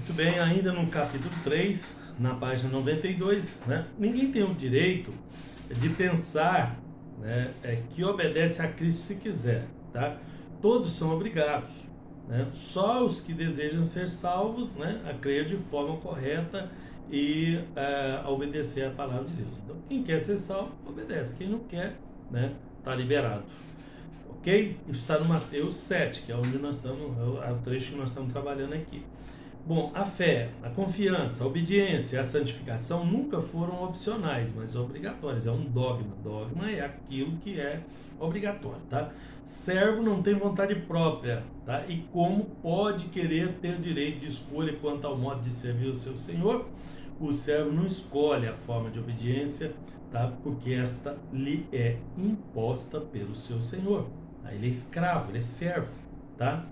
Muito bem, ainda no capítulo 3, na página 92, né? Ninguém tem o direito de pensar, né, que obedece a Cristo se quiser, tá? Todos são obrigados, né? Só os que desejam ser salvos, né, a crer de forma correta e a obedecer a palavra de Deus. Então, quem quer ser salvo, obedece. Quem não quer, né, tá liberado. Ok? Isso está no Mateus 7, que é onde nós estamos, é o trecho que nós estamos trabalhando aqui. Bom, a fé, a confiança, a obediência, a santificação nunca foram opcionais, mas obrigatórias. É um dogma. Dogma é aquilo que é obrigatório, tá? Servo não tem vontade própria, tá? E como pode querer ter direito de escolha quanto ao modo de servir o seu senhor? O servo não escolhe a forma de obediência, tá? Porque esta lhe é imposta pelo seu senhor. Ele é escravo, ele é servo, tá?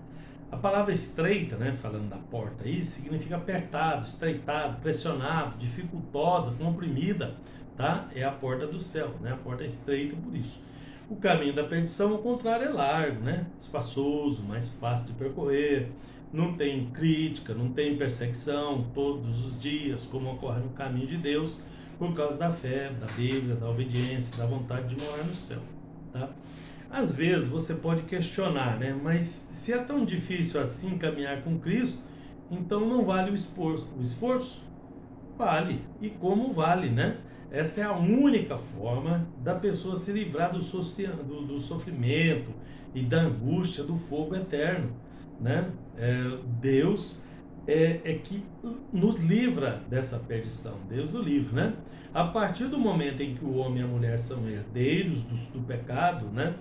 A palavra estreita, né, falando da porta aí, significa apertado, estreitado, pressionado, dificultosa, comprimida, tá? É a porta do céu, né? A porta é estreita por isso. O caminho da perdição, ao contrário, é largo, né? Espaçoso, mais fácil de percorrer, não tem crítica, não tem perseguição todos os dias, como ocorre no caminho de Deus, por causa da fé, da Bíblia, da obediência, da vontade de morar no céu, tá? Às vezes você pode questionar, né? Mas se é tão difícil assim caminhar com Cristo, então não vale o esforço. O esforço vale. E como vale, né? Essa é a única forma da pessoa se livrar do sofrimento e da angústia do fogo eterno, né? Deus é que nos livra dessa perdição. Deus o livra, né? A partir do momento em que o homem e a mulher são herdeiros do pecado, né?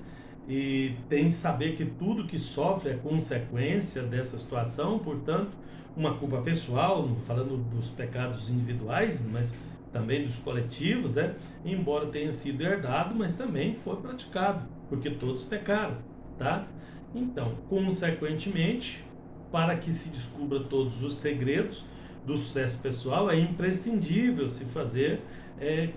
E tem que saber que tudo que sofre é consequência dessa situação, portanto, uma culpa pessoal, falando dos pecados individuais, mas também dos coletivos, né? Embora tenha sido herdado, mas também foi praticado, porque todos pecaram, tá? Então, consequentemente, para que se descubra todos os segredos do sucesso pessoal, é imprescindível se fazer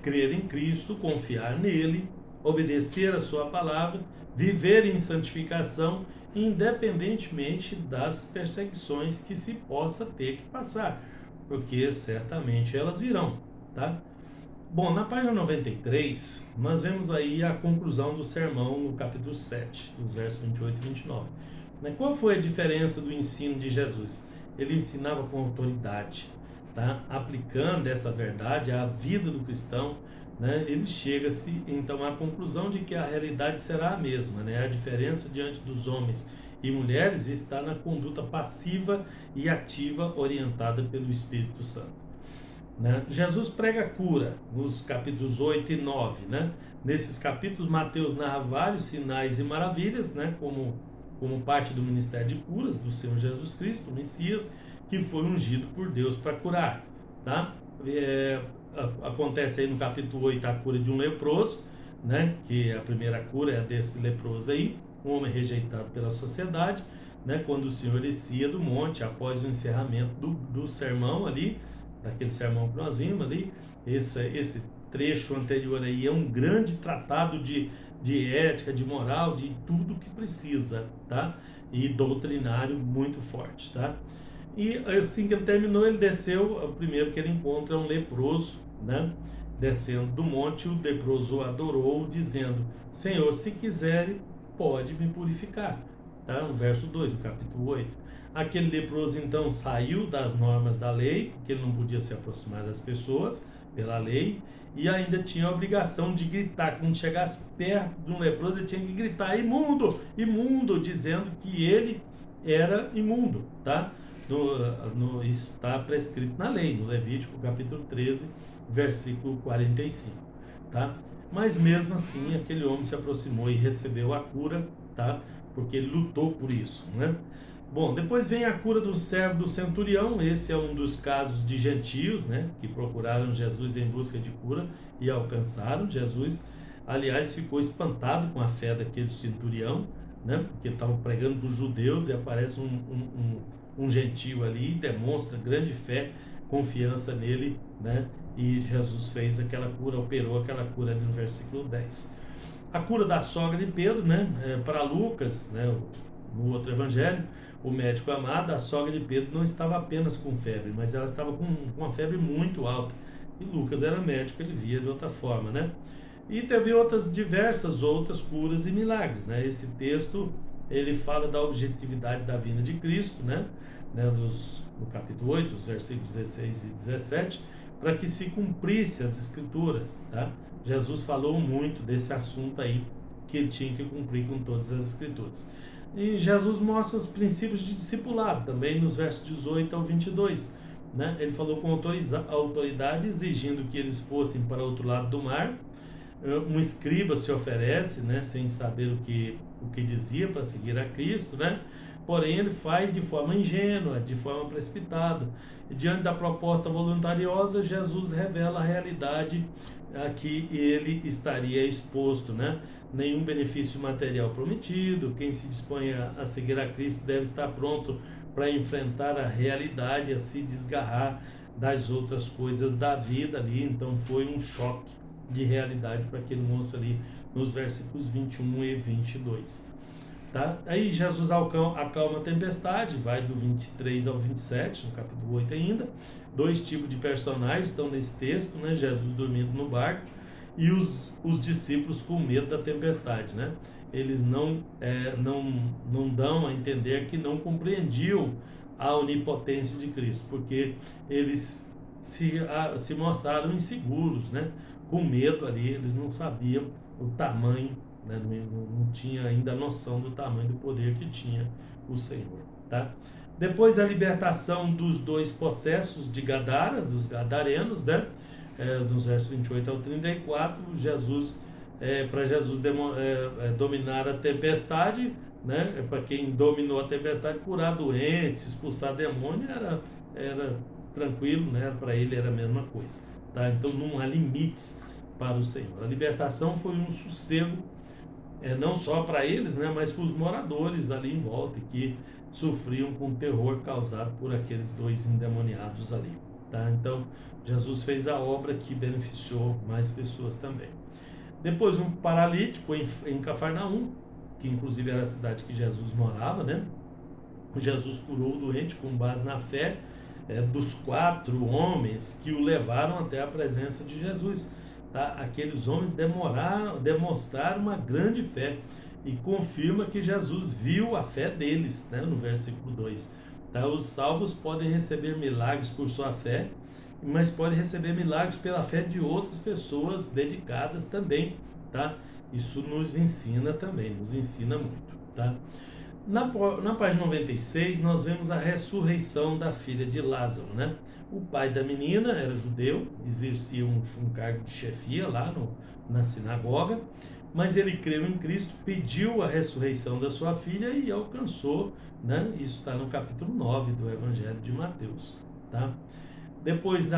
crer em Cristo, confiar nele, obedecer a sua palavra, viver em santificação, independentemente das perseguições que se possa ter que passar, porque certamente elas virão, tá? Bom, na página 93, nós vemos aí a conclusão do sermão no capítulo 7, dos versos 28 e 29. Qual foi a diferença do ensino de Jesus? Ele ensinava com autoridade, tá? Aplicando essa verdade à vida do cristão, né? Ele chega-se então à conclusão de que a realidade será a mesma, né? A diferença diante dos homens e mulheres está na conduta passiva e ativa orientada pelo Espírito Santo, né? Jesus prega a cura nos capítulos 8 e 9, né? Nesses capítulos, Mateus narra vários sinais e maravilhas, né? Como parte do ministério de curas do Senhor Jesus Cristo, o Messias, que foi ungido por Deus para curar, tá? Acontece aí no capítulo 8 a cura de um leproso, né? Que a primeira cura é desse leproso aí, um homem rejeitado pela sociedade, né? Quando o Senhor descia do monte, após o encerramento do sermão ali, daquele sermão que nós vimos ali, esse trecho anterior aí é um grande tratado de ética, de moral, de tudo que precisa, tá? E doutrinário muito forte, tá? E assim que ele terminou, ele desceu, o primeiro que ele encontra é um leproso, né? Descendo do monte, o leproso o adorou, dizendo: Senhor, se quiser, pode me purificar, tá? No verso 2 do capítulo 8. Aquele leproso então saiu das normas da lei, porque ele não podia se aproximar das pessoas pela lei, e ainda tinha a obrigação de gritar. Quando chegasse perto de um leproso, ele tinha que gritar: imundo, imundo, dizendo que ele era imundo, tá? Isso está prescrito na lei, no Levítico capítulo 13, versículo 45, tá? Mas mesmo assim, aquele homem se aproximou e recebeu a cura, tá? Porque ele lutou por isso, né? Bom, depois vem a cura do servo do centurião. Esse é um dos casos de gentios, né, que procuraram Jesus em busca de cura e alcançaram. Jesus, aliás, ficou espantado com a fé daquele centurião, né, porque ele estava pregando para os judeus e aparece um gentio ali e demonstra grande fé, confiança nele, né, e Jesus fez aquela cura, operou aquela cura ali no versículo 10. A cura da sogra de Pedro, né, para Lucas, né, no outro evangelho, o médico amado, a sogra de Pedro não estava apenas com febre, mas ela estava com uma febre muito alta. E Lucas era médico, ele via de outra forma, né? E teve diversas outras curas e milagres, né? Esse texto, ele fala da objetividade da vinda de Cristo, né? No capítulo 8, os versículos 16 e 17, para que se cumprisse as escrituras, tá? Jesus falou muito desse assunto aí, que ele tinha que cumprir com todas as escrituras. E Jesus mostra os princípios de discipulado, também nos versos 18 ao 22, né? Ele falou com autoridade, exigindo que eles fossem para o outro lado do mar. Um escriba se oferece, né, sem saber o que dizia, para seguir a Cristo, né? Porém ele faz de forma ingênua, de forma precipitada. E diante da proposta voluntariosa, Jesus revela a realidade a que ele estaria exposto, né? Nenhum benefício material prometido. Quem se dispõe a seguir a Cristo deve estar pronto para enfrentar a realidade, a se desgarrar das outras coisas da vida ali. Então foi um choque de realidade para aquele moço ali nos versículos 21 e 22. Tá? Aí Jesus acalma a tempestade, vai do 23 ao 27, no capítulo 8 ainda. Dois tipos de personagens estão nesse texto, né? Jesus dormindo no barco e os discípulos com medo da tempestade, né? Eles não dão a entender que não compreendiam a onipotência de Cristo, porque eles se mostraram inseguros, né? Com medo ali, eles não sabiam o tamanho, né? Não tinha ainda a noção do tamanho do poder que tinha o Senhor, tá? Depois da libertação dos dois possessos de Gadara, dos gadarenos, né? Dos versos 28 ao 34, para Jesus dominar a tempestade, né? Para quem dominou a tempestade, curar doentes, expulsar demônio, era tranquilo, né? Para ele era a mesma coisa, tá? Então não há limites para o Senhor. A libertação foi um sossego, não só para eles, né? Mas para os moradores ali em volta, que sofriam com o terror causado por aqueles dois endemoniados ali, tá? Então Jesus fez a obra que beneficiou mais pessoas também. Depois um paralítico em Cafarnaum, que inclusive era a cidade que Jesus morava, né? Jesus curou o doente com base na fé dos 4 homens que o levaram até a presença de Jesus. Tá? Aqueles homens demonstraram uma grande fé, e confirma que Jesus viu a fé deles, né? No versículo 2. Tá? Os salvos podem receber milagres por sua fé, mas podem receber milagres pela fé de outras pessoas dedicadas também, tá? Isso nos ensina também, nos ensina muito, tá? Na página 96, nós vemos a ressurreição da filha de Lázaro, né? O pai da menina era judeu, exercia um cargo de chefia lá na sinagoga, mas ele creu em Cristo, pediu a ressurreição da sua filha e alcançou, né? Isso está no capítulo 9 do Evangelho de Mateus, tá? Depois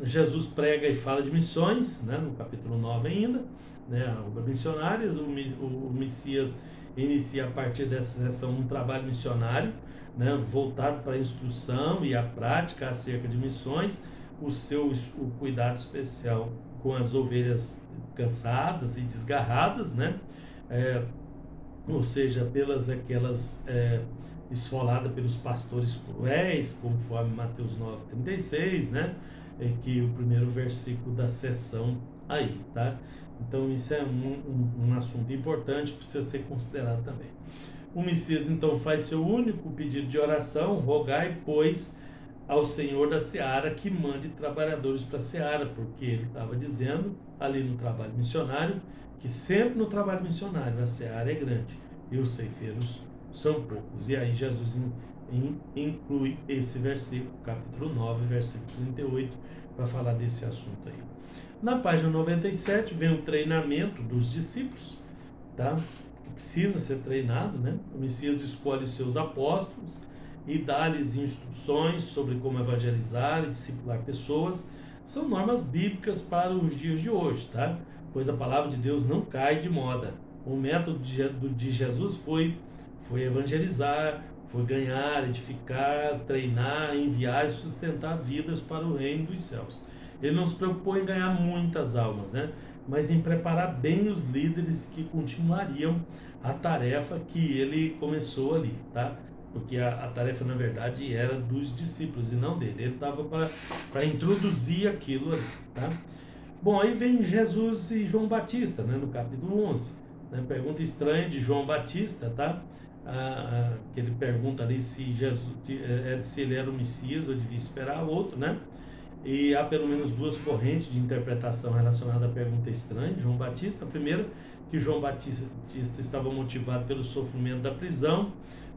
Jesus prega e fala de missões, né? No capítulo 9 ainda, né? Missionárias, o Messias inicia a partir dessa sessão um trabalho missionário, né? Voltado para a instrução e a prática acerca de missões, o cuidado especial com as ovelhas cansadas e desgarradas, né? Ou seja, pelas aquelas esfolada pelos pastores cruéis, conforme Mateus 9,36, né? Que o primeiro versículo da sessão aí, tá? Então isso é um assunto importante, precisa ser considerado também. O Messias então faz seu único pedido de oração: rogai, pois, ao Senhor da Seara que mande trabalhadores para a Seara, porque ele estava dizendo ali no trabalho missionário que sempre no trabalho missionário a Seara é grande e os ceifeiros são poucos. E aí Jesus inclui esse versículo, capítulo 9, versículo 38, para falar desse assunto aí. Na página 97 vem o treinamento dos discípulos, tá? Que precisa ser treinado, né? O Messias escolhe os seus apóstolos e dá-lhes instruções sobre como evangelizar e discipular pessoas. São normas bíblicas para os dias de hoje, tá? Pois a palavra de Deus não cai de moda. O método de Jesus foi evangelizar, foi ganhar, edificar, treinar, enviar e sustentar vidas para o reino dos céus. Ele não se preocupou em ganhar muitas almas, né? Mas em preparar bem os líderes que continuariam a tarefa que ele começou ali, tá? porque a tarefa, na verdade, era dos discípulos e não dele. Ele estava para introduzir aquilo ali, tá? Bom, aí vem Jesus e João Batista, né, no capítulo 11. Né, pergunta estranha de João Batista, tá? Que ele pergunta ali se Jesus, se ele era o Messias ou devia esperar outro, né? E há pelo menos duas correntes de interpretação relacionadas à pergunta estranha de João Batista. A primeira, que João Batista estava motivado pelo sofrimento da prisão,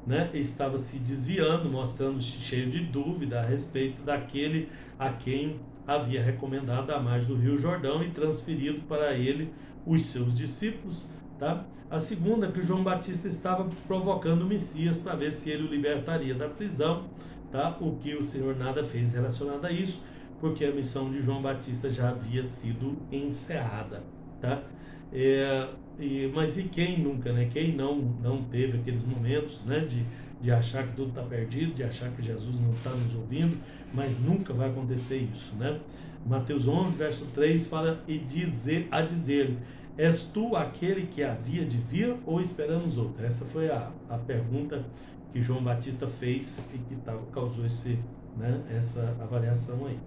né? Estava se desviando, mostrando-se cheio de dúvida a respeito daquele a quem havia recomendado a margem do Rio Jordão e transferido para ele os seus discípulos, tá? A segunda, que João Batista estava provocando o Messias para ver se ele o libertaria da prisão, tá? O que o Senhor nada fez relacionado a isso, porque a missão de João Batista já havia sido encerrada, tá? Mas e quem nunca, né? Quem não teve aqueles momentos, né? De achar que tudo está perdido, de achar que Jesus não está nos ouvindo, mas nunca vai acontecer isso, né? Mateus 11, verso 3 fala e dizer-lhe: és tu aquele que havia de vir ou esperamos outro? Essa foi a pergunta que João Batista fez e que causou essa avaliação aí.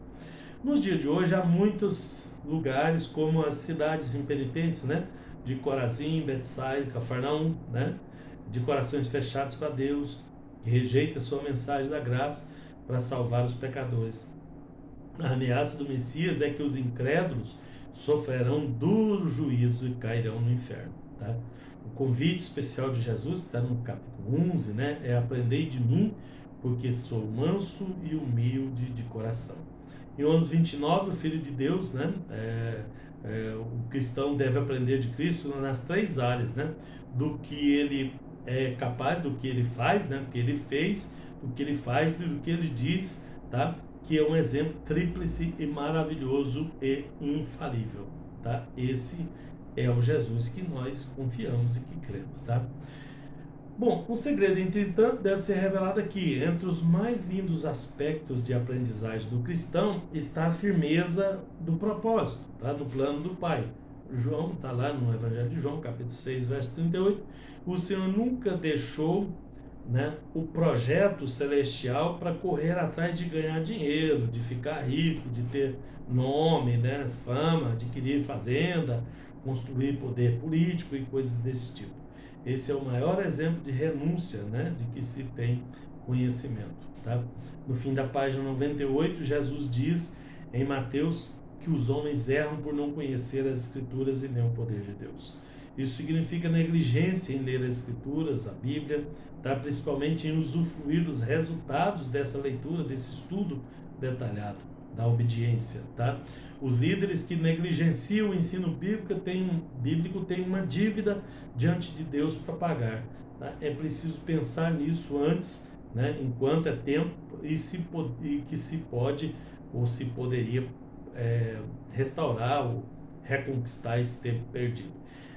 Nos dias de hoje há muitos lugares como as cidades impenitentes, né? De Corazim, Betsaida, Cafarnaum, né? De corações fechados para Deus, que rejeita a sua mensagem da graça para salvar os pecadores. A ameaça do Messias é que os incrédulos sofrerão duro juízo e cairão no inferno, tá? O convite especial de Jesus, está no capítulo 11, né? É: aprendei de mim, porque sou manso e humilde de coração. Em 11:29, o Filho de Deus, né? O cristão deve aprender de Cristo nas três áreas, né? Do que ele é capaz, do que ele faz, né? Do que ele fez, do que ele faz e do que ele diz, tá? Que é um exemplo tríplice e maravilhoso e infalível, tá? Esse é o Jesus que nós confiamos e que cremos, tá? Bom, o segredo, entretanto, deve ser revelado aqui. Entre os mais lindos aspectos de aprendizagem do cristão está a firmeza do propósito, tá? No plano do Pai. João está lá no Evangelho de João, capítulo 6, verso 38. O Senhor nunca deixou, né, o projeto celestial para correr atrás de ganhar dinheiro, de ficar rico, de ter nome, né, fama, adquirir fazenda, construir poder político e coisas desse tipo. Esse é o maior exemplo de renúncia, né, de que se tem conhecimento, tá? No fim da página 98, Jesus diz em Mateus que os homens erram por não conhecer as Escrituras e nem o poder de Deus. Isso significa negligência em ler as Escrituras, a Bíblia, tá? Principalmente em usufruir dos resultados dessa leitura, desse estudo detalhado, da obediência, tá? Os líderes que negligenciam o ensino bíblico têm uma dívida diante de Deus para pagar, tá? É preciso pensar nisso antes, né? Enquanto é tempo e que se pode ou se poderia restaurar ou reconquistar esse tempo perdido.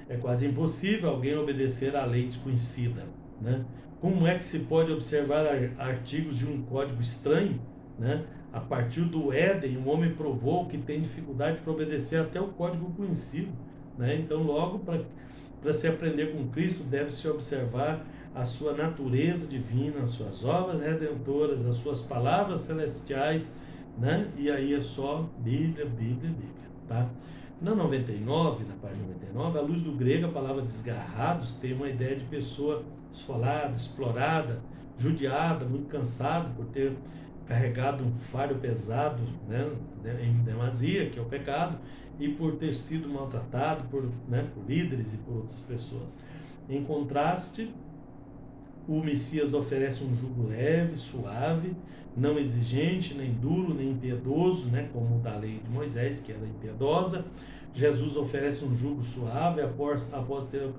É quase impossível alguém obedecer à lei desconhecida, né? Como é que se pode observar artigos de um código estranho, né? A partir do Éden, o homem provou que tem dificuldade para obedecer até o código conhecido, né? Então, logo, para se aprender com Cristo, deve-se observar a sua natureza divina, as suas obras redentoras, as suas palavras celestiais, né? E aí é só Bíblia, Bíblia, Bíblia, tá? Na página 99, à luz do grego, a palavra desgarrados tem uma ideia de pessoa esfolada, explorada, judiada, muito cansada por ter carregado um fardo pesado, né, em demasia, que é o pecado, e por ter sido maltratado por líderes e por outras pessoas. Em contraste, o Messias oferece um jugo leve, suave, não exigente, nem duro, nem impiedoso, né, como o da lei de Moisés, que era impiedosa. Jesus oferece um jugo suave após ter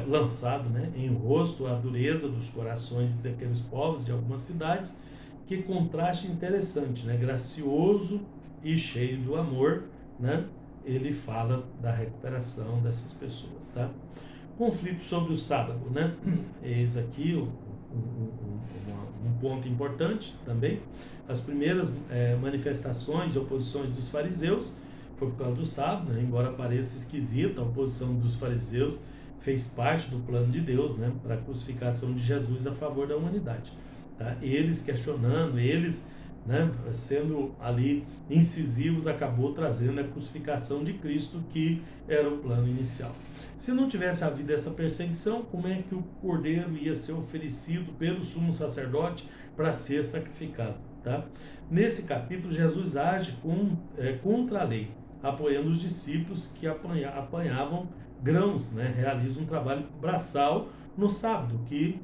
lançado, né, em rosto a dureza dos corações daqueles povos de algumas cidades. Que contraste interessante, né? Gracioso e cheio do amor, né? Ele fala da recuperação dessas pessoas, tá? Conflito sobre o sábado, né? Eis aqui um ponto importante também. As primeiras manifestações e oposições dos fariseus foi por causa do sábado, né? Embora pareça esquisita a oposição dos fariseus fez parte do plano de Deus, né, para a crucificação de Jesus a favor da humanidade. Tá? Eles questionando, eles, né, sendo ali incisivos, acabou trazendo a crucificação de Cristo, que era o plano inicial. Se não tivesse havido essa perseguição, como é que o cordeiro ia ser oferecido pelo sumo sacerdote para ser sacrificado? Tá? Nesse capítulo, Jesus age contra a lei, apoiando os discípulos que apanhavam grãos, né? Realiza um trabalho braçal no sábado, que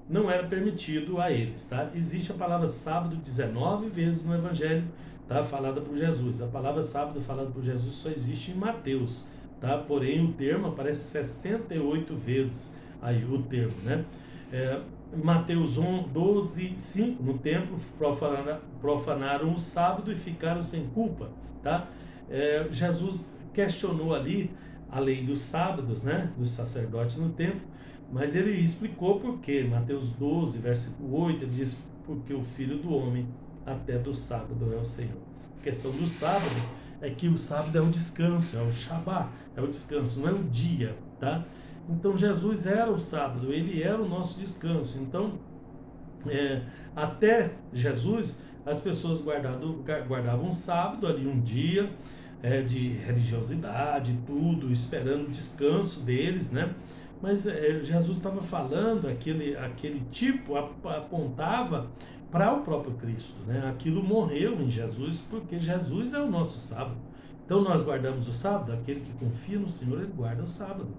não era permitido a eles. Tá? Existe a palavra sábado 19 vezes no Evangelho, tá? Falada por Jesus. A palavra sábado falada por Jesus só existe em Mateus. Tá? Porém, o termo aparece 68 vezes aí, o termo, né? Mateus 12, 5, no templo profanaram o sábado e ficaram sem culpa. Tá? Jesus questionou ali a lei dos sábados, né? Dos sacerdotes no templo, mas ele explicou por quê. Mateus 12, versículo 8, ele diz: porque o Filho do Homem até do sábado é o Senhor. A questão do sábado é que o sábado é o descanso, é o Shabá, é o descanso, não é o dia, tá? Então Jesus era o sábado, ele era o nosso descanso. Então, até Jesus, as pessoas guardavam sábado ali, um dia de religiosidade, tudo, esperando o descanso deles, né? Mas Jesus estava falando, aquele tipo apontava para o próprio Cristo, né? Aquilo morreu em Jesus, porque Jesus é o nosso sábado. Então nós guardamos o sábado, aquele que confia no Senhor, ele guarda o sábado,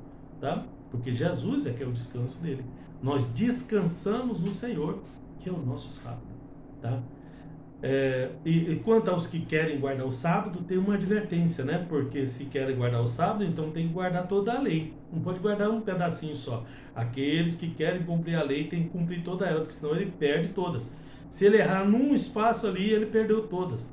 tá? Porque Jesus é que é o descanso dele. Nós descansamos no Senhor, que é o nosso sábado, tá? E quanto aos que querem guardar o sábado, tem uma advertência, né? Porque se querem guardar o sábado, então tem que guardar toda a lei. Não pode guardar um pedacinho só. Aqueles que querem cumprir a lei têm que cumprir toda ela, porque senão ele perde todas. Se ele errar num espaço ali, ele perdeu todas.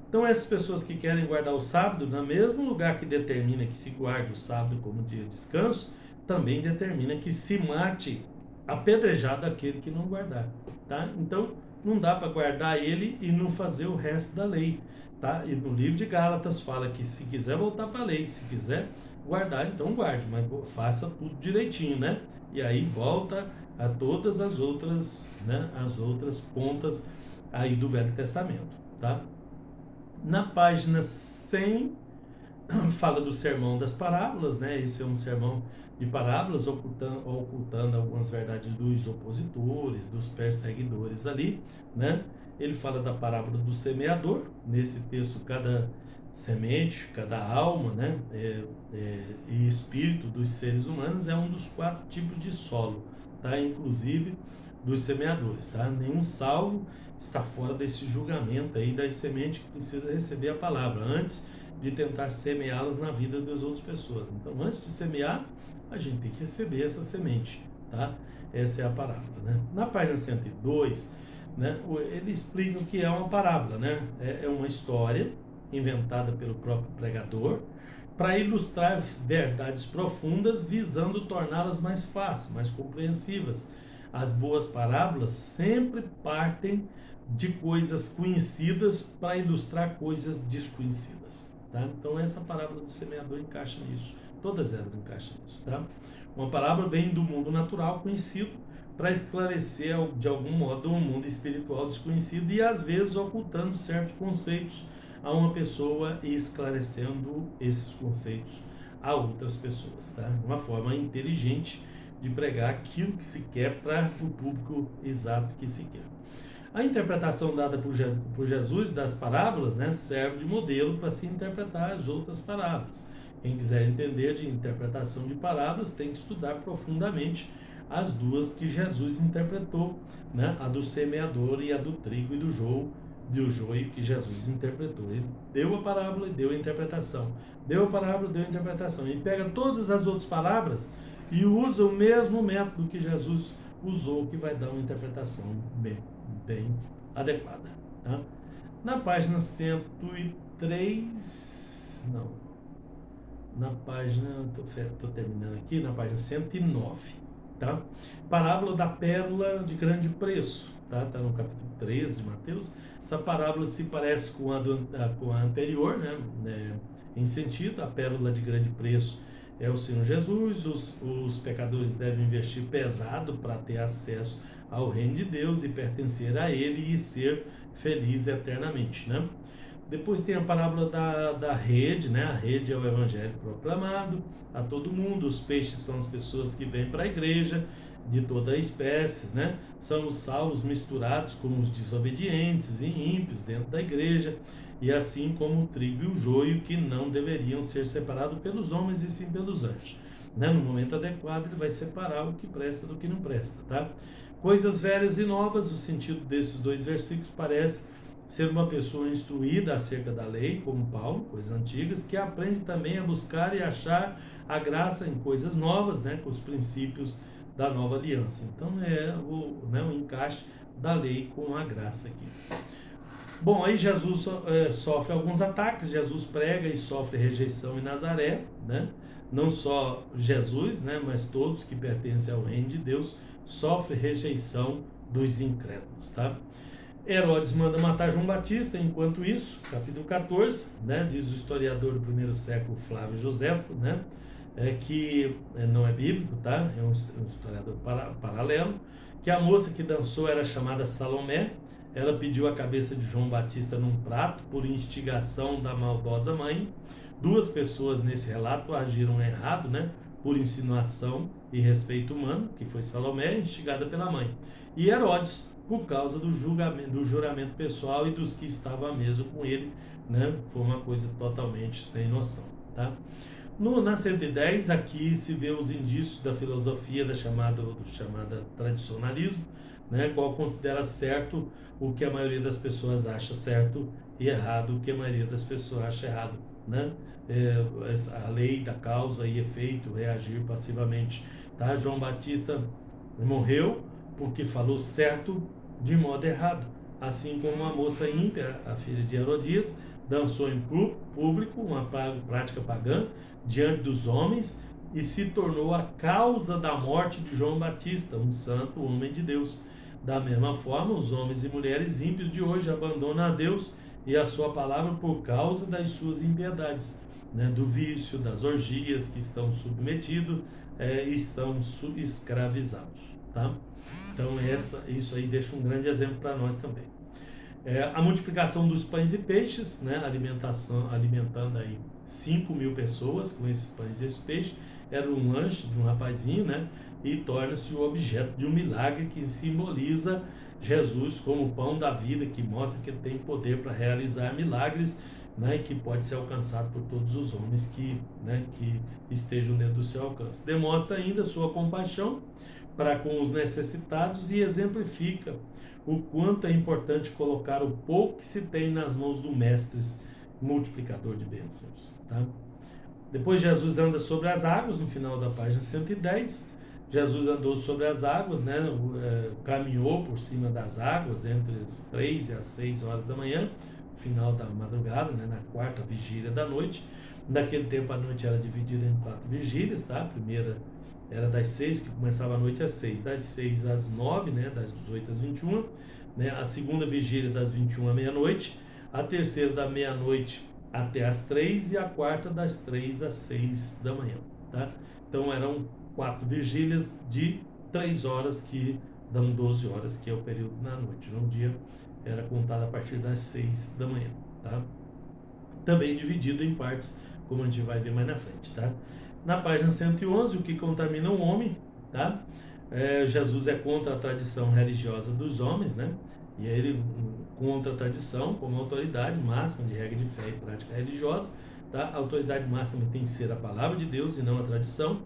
Então essas pessoas que querem guardar o sábado, no mesmo lugar que determina que se guarde o sábado como dia de descanso, também determina que se mate apedrejado aquele que não guardar, tá? Então não dá para guardar ele e não fazer o resto da lei, tá? E no livro de Gálatas fala que se quiser voltar para a lei, se quiser guardar, então guarde, mas faça tudo direitinho, né? E aí volta a todas as outras, né? As outras pontas aí do Velho Testamento, tá? Na página 100 fala do sermão das parábolas, né? Esse é um sermão de parábolas ocultando algumas verdades dos opositores, dos perseguidores ali, né? Ele fala da parábola do semeador. Nesse texto, cada semente, cada alma, né? E espírito dos seres humanos é um dos 4 tipos de solo, tá? Inclusive dos semeadores, tá? Nenhum salvo está fora desse julgamento aí das sementes que precisa receber a palavra antes de tentar semeá-las na vida das outras pessoas. Então, antes de semear, a gente tem que receber essa semente, tá? Essa é a parábola, né? Na página 102, né, ele explica o que é uma parábola, né? É uma história inventada pelo próprio pregador para ilustrar verdades profundas, visando torná-las mais fáceis, mais compreensivas. As boas parábolas sempre partem de coisas conhecidas para ilustrar coisas desconhecidas, tá? Então essa parábola do semeador encaixa nisso, todas elas encaixam nisso, tá? Uma parábola vem do mundo natural conhecido para esclarecer de algum modo um mundo espiritual desconhecido e às vezes ocultando certos conceitos a uma pessoa e esclarecendo esses conceitos a outras pessoas, tá? Uma forma inteligente de pregar aquilo que se quer para o público exato que se quer. A interpretação dada por Jesus das parábolas, né, serve de modelo para se interpretar as outras parábolas. Quem quiser entender de interpretação de parábolas tem que estudar profundamente as duas que Jesus interpretou, né, a do semeador e a do trigo e do joio que Jesus interpretou. Ele deu a parábola e deu a interpretação. Deu a parábola e deu a interpretação. Ele pega todas as outras parábolas e usa o mesmo método que Jesus usou, que vai dar uma interpretação bem adequada, tá? Na página 103, não, na página, tô terminando aqui, na página 109, tá? Parábola da pérola de grande preço, tá? Tá no capítulo 13 de Mateus. Essa parábola se parece com a anterior, né? Em sentido, a pérola de grande preço é o Senhor Jesus. Os pecadores devem investir pesado para ter acesso ao reino de Deus e pertencer a Ele e ser feliz eternamente, né? Depois tem a parábola da rede, né? A rede é o evangelho proclamado a todo mundo. Os peixes são as pessoas que vêm para a igreja, de toda a espécie, né? São os salvos misturados com os desobedientes e ímpios dentro da igreja, e assim como o trigo e o joio, que não deveriam ser separados pelos homens e sim pelos anjos, né? No momento adequado ele vai separar o que presta do que não presta, tá? Coisas velhas e novas, o sentido desses dois versículos parece ser uma pessoa instruída acerca da lei, como Paulo, coisas antigas, que aprende também a buscar e achar a graça em coisas novas, né, com os princípios da nova aliança. Então é o encaixe da lei com a graça aqui. Bom, aí Jesus sofre alguns ataques. Jesus prega e sofre rejeição em Nazaré, né? Não só Jesus, né, mas todos que pertencem ao reino de Deus sofrem rejeição dos incrédulos, tá? Herodes manda matar João Batista. Enquanto isso, capítulo 14, né, diz o historiador do primeiro século Flávio Joséfo, né, que não é bíblico, tá? É um historiador paralelo, que a moça que dançou era chamada Salomé. Ela pediu a cabeça de João Batista num prato por instigação da maldosa mãe. Duas pessoas nesse relato agiram errado, né, por insinuação e respeito humano, que foi Salomé, instigada pela mãe, e Herodes, por causa do juramento pessoal e dos que estavam à mesa com ele, né? Foi uma coisa totalmente sem noção, tá? Na 110, aqui se vê os indícios da filosofia do chamado tradicionalismo, né? Qual considera certo o que a maioria das pessoas acha certo e errado o que a maioria das pessoas acha errado, né? A lei da causa e efeito, reagir passivamente, tá? João Batista morreu porque falou certo de modo errado, assim como a moça ímpia, a filha de Herodias, dançou em público, uma prática pagã, diante dos homens, e se tornou a causa da morte de João Batista, um santo homem de Deus. Da mesma forma, os homens e mulheres ímpios de hoje abandonam a Deus e a sua palavra por causa das suas impiedades, né, do vício, das orgias, que estão submetidos, estão escravizados, tá? Então isso aí deixa um grande exemplo para nós também. A multiplicação dos pães e peixes, né, alimentando aí 5.000 pessoas com esses pães e esses peixes, era um lanche de um rapazinho, né, e torna-se o objeto de um milagre que simboliza Jesus como o pão da vida, que mostra que ele tem poder para realizar milagres, né, e que pode ser alcançado por todos os homens que estejam dentro do seu alcance. Demonstra ainda sua compaixão para com os necessitados e exemplifica o quanto é importante colocar o pouco que se tem nas mãos do mestre multiplicador de bênçãos, tá? Depois Jesus anda sobre as águas, no final da página 110. Jesus andou sobre as águas, né? Caminhou por cima das águas entre as 3 e as 6 horas da manhã, final da madrugada, né? Na quarta vigília da noite. Naquele tempo a noite era dividida em 4 vigílias, tá? A primeira era das 6, que começava a noite às 6, das 6 às 9, né, das 18 às 21, né, a segunda vigília das 21 à meia-noite, a terceira da meia-noite até às 3 e a quarta das 3 às 6 da manhã, tá? Então eram 4 vigílias de 3 horas, que dão 12 horas, que é o período na noite. No dia era contado a partir das 6 da manhã, tá? Também dividido em partes, como a gente vai ver mais na frente, tá? Na página 111, o que contamina o homem, tá? Jesus é contra a tradição religiosa dos homens, né? E ele contra a tradição como autoridade máxima de regra de fé e prática religiosa, tá? A autoridade máxima tem que ser a palavra de Deus e não a tradição.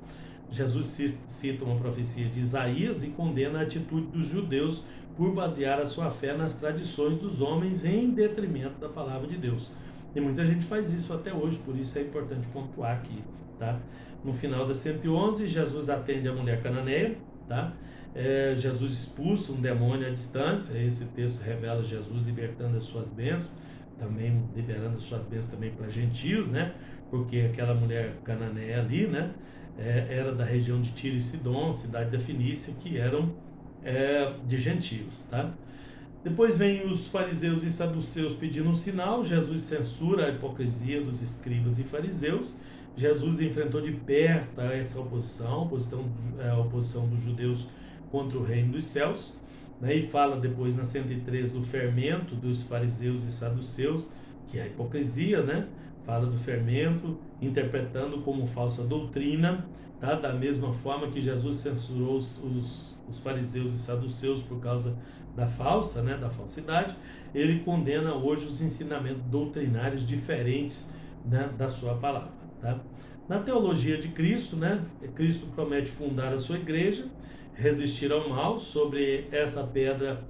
Jesus cita uma profecia de Isaías e condena a atitude dos judeus por basear a sua fé nas tradições dos homens em detrimento da palavra de Deus. E muita gente faz isso até hoje, por isso é importante pontuar aqui, tá? No final da 111, Jesus atende a mulher cananeia, tá? Jesus expulsa um demônio à distância. Esse texto revela Jesus libertando as suas bênçãos, também liberando as suas bênçãos também para gentios, né? Porque aquela mulher cananeia ali, né, era da região de Tiro e Sidom, cidade da Fenícia, que eram de gentios, tá? Depois vem os fariseus e saduceus pedindo um sinal. Jesus censura a hipocrisia dos escribas e fariseus, Jesus enfrentou de perto essa oposição, a oposição dos judeus contra o reino dos céus, né? E fala depois na 103 do fermento dos fariseus e saduceus, que é a hipocrisia, né? Fala do fermento, interpretando como falsa doutrina, tá? Da mesma forma que Jesus censurou os fariseus e saduceus por causa da falsa, né? Da falsidade, ele condena hoje os ensinamentos doutrinários diferentes, né? Da sua palavra, tá? Na teologia de Cristo, né? Cristo promete fundar a sua igreja, resistir ao mal, sobre essa pedra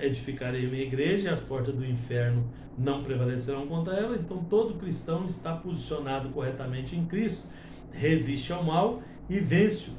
edificarei a minha igreja, e as portas do inferno não prevalecerão contra ela. Então todo cristão está posicionado corretamente em Cristo, resiste ao mal e vence-o,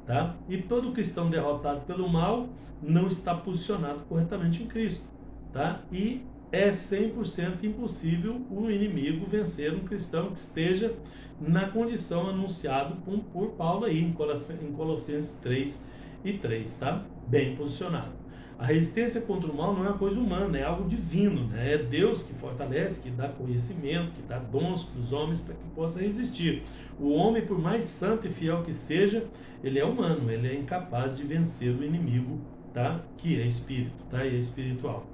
tá? E todo cristão derrotado pelo mal não está posicionado corretamente em Cristo, tá? E é 100% impossível o inimigo vencer um cristão que esteja na condição anunciada por Paulo aí em Colossenses 3:3, tá? Bem posicionado. A resistência contra o mal não é uma coisa humana, é algo divino, né? É Deus que fortalece, que dá conhecimento, que dá dons para os homens para que possa resistir. O homem, por mais santo e fiel que seja, ele é humano, ele é incapaz de vencer o inimigo, tá? Que é espírito, tá? E é espiritual.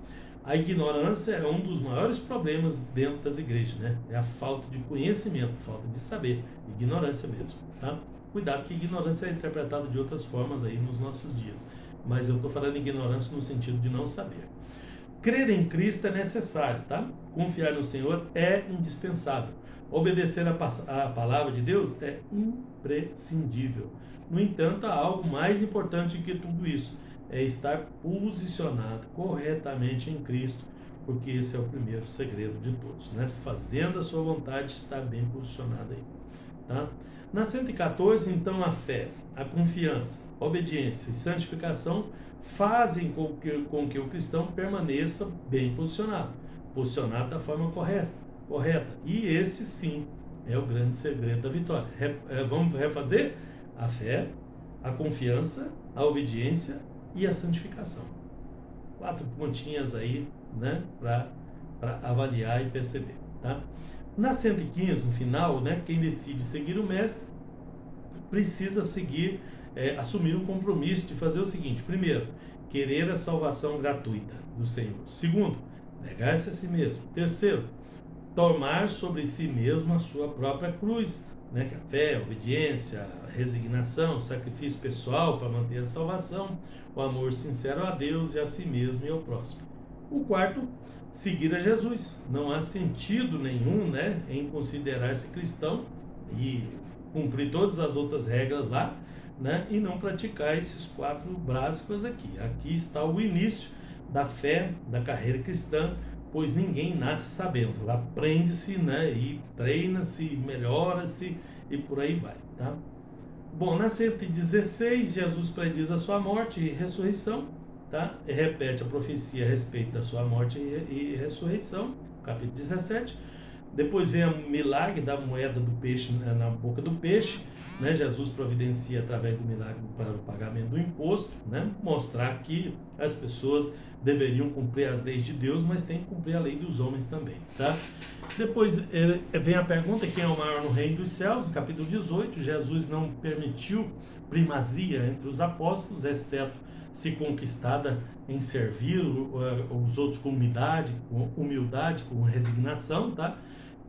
A ignorância é um dos maiores problemas dentro das igrejas, né? É a falta de conhecimento, falta de saber, ignorância mesmo, tá? Cuidado que ignorância é interpretada de outras formas aí nos nossos dias, mas eu estou falando ignorância no sentido de não saber. Crer em Cristo é necessário, tá? Confiar no Senhor é indispensável. Obedecer a palavra de Deus é imprescindível. No entanto, há algo mais importante que tudo isso, é estar posicionado corretamente em Cristo, porque esse é o primeiro segredo de todos, né? Fazendo a sua vontade, estar bem posicionado aí, tá? Na 114, então, a fé, a confiança, a obediência e santificação fazem com que o cristão permaneça bem posicionado da forma correta. E esse sim é o grande segredo da vitória. Vamos refazer? A fé, a confiança, a obediência e a santificação. 4 pontinhas aí, né, para avaliar e perceber, tá? Na 115, no final, né, quem decide seguir o mestre precisa assumir um compromisso de fazer o seguinte: primeiro, querer a salvação gratuita do Senhor. Segundo, negar-se a si mesmo. Terceiro, tomar sobre si mesmo a sua própria cruz, né, que é a fé, a obediência, a resignação, o sacrifício pessoal para manter a salvação, o amor sincero a Deus e a si mesmo e ao próximo. O quarto, seguir a Jesus. Não há sentido nenhum, né, em considerar-se cristão e cumprir todas as outras regras lá, né, e não praticar esses 4 básicos aqui. Aqui está o início da fé, da carreira cristã, pois ninguém nasce sabendo. Aprende-se, né, e treina-se, melhora-se e por aí vai, tá? Bom, na 116, Jesus prediz a sua morte e ressurreição, tá? E repete a profecia a respeito da sua morte e ressurreição, capítulo 17. Depois vem o milagre da moeda do peixe, né, na boca do peixe, né? Jesus providencia através do milagre para o pagamento do imposto, né? Mostrar que as pessoas deveriam cumprir as leis de Deus, mas tem que cumprir a lei dos homens também, tá? Depois vem a pergunta: quem é o maior no reino dos céus? No capítulo 18, Jesus não permitiu primazia entre os apóstolos, exceto se conquistada em servir os outros com humildade, com resignação, tá?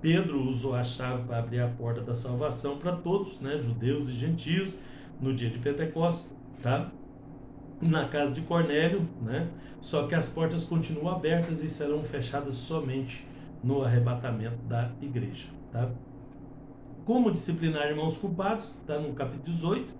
Pedro usou a chave para abrir a porta da salvação para todos, né, judeus e gentios, no dia de Pentecostes, tá? Na casa de Cornélio, né? Só que as portas continuam abertas e serão fechadas somente no arrebatamento da igreja, tá? Como disciplinar irmãos culpados, tá no capítulo 18,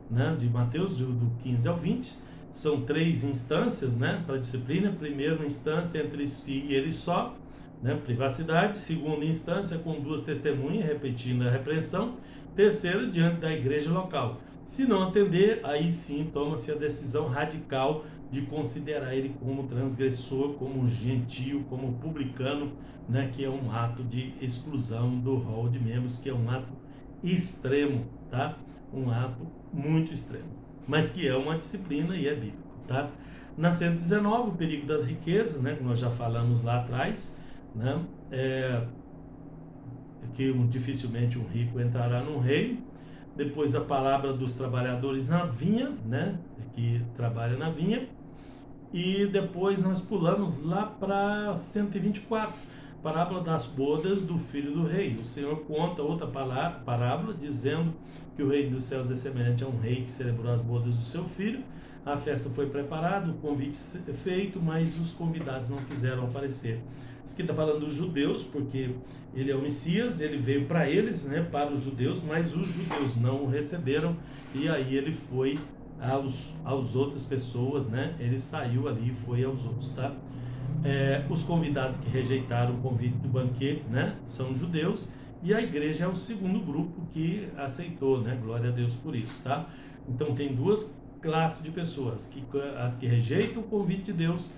né, de Mateus, do 15 ao 20. São 3 instâncias, né, para disciplina. Primeira instância, entre si e ele só, né, privacidade. Segunda instância, com 2 testemunhas, repetindo a repreensão. Terceira, diante da igreja local. Se não atender, aí sim toma-se a decisão radical de considerar ele como transgressor, como gentio, como publicano, né, que é um ato de exclusão do rol de membros, que é um ato extremo, tá? Um ato muito extremo, mas que é uma disciplina e é bíblico, tá? Na 119, o perigo das riquezas, né, que nós já falamos lá atrás, né? que dificilmente um rico entrará no reino. Depois a parábola dos trabalhadores na vinha, né, que trabalha na vinha. E depois nós pulamos lá para 124, parábola das bodas do filho do rei. O Senhor conta outra parábola dizendo que o reino dos céus é semelhante a um rei que celebrou as bodas do seu filho. A festa foi preparada, o convite feito, mas os convidados não quiseram aparecer. Isso aqui está falando dos judeus, porque ele é o Messias, ele veio para eles, né, para os judeus, mas os judeus não o receberam, e aí ele foi aos outras pessoas, né? Ele saiu ali e foi aos outros, tá? Os convidados que rejeitaram o convite do banquete, né, são os judeus, e a igreja é o segundo grupo que aceitou, né? Glória a Deus por isso, tá? Então tem duas classes de pessoas, as que rejeitam o convite de Deus,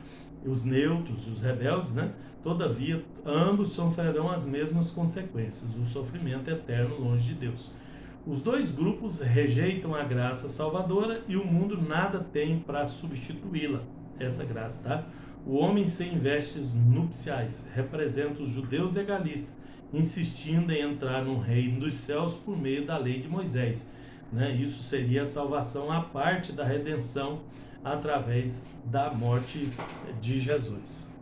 os neutros, os rebeldes, né? Todavia, ambos sofrerão as mesmas consequências, o sofrimento eterno longe de Deus. Os dois grupos rejeitam a graça salvadora e o mundo nada tem para substituí-la, essa graça, tá? O homem sem vestes nupciais representa os judeus legalistas, insistindo em entrar no reino dos céus por meio da lei de Moisés, né? Isso seria a salvação à parte da redenção através da morte de Jesus.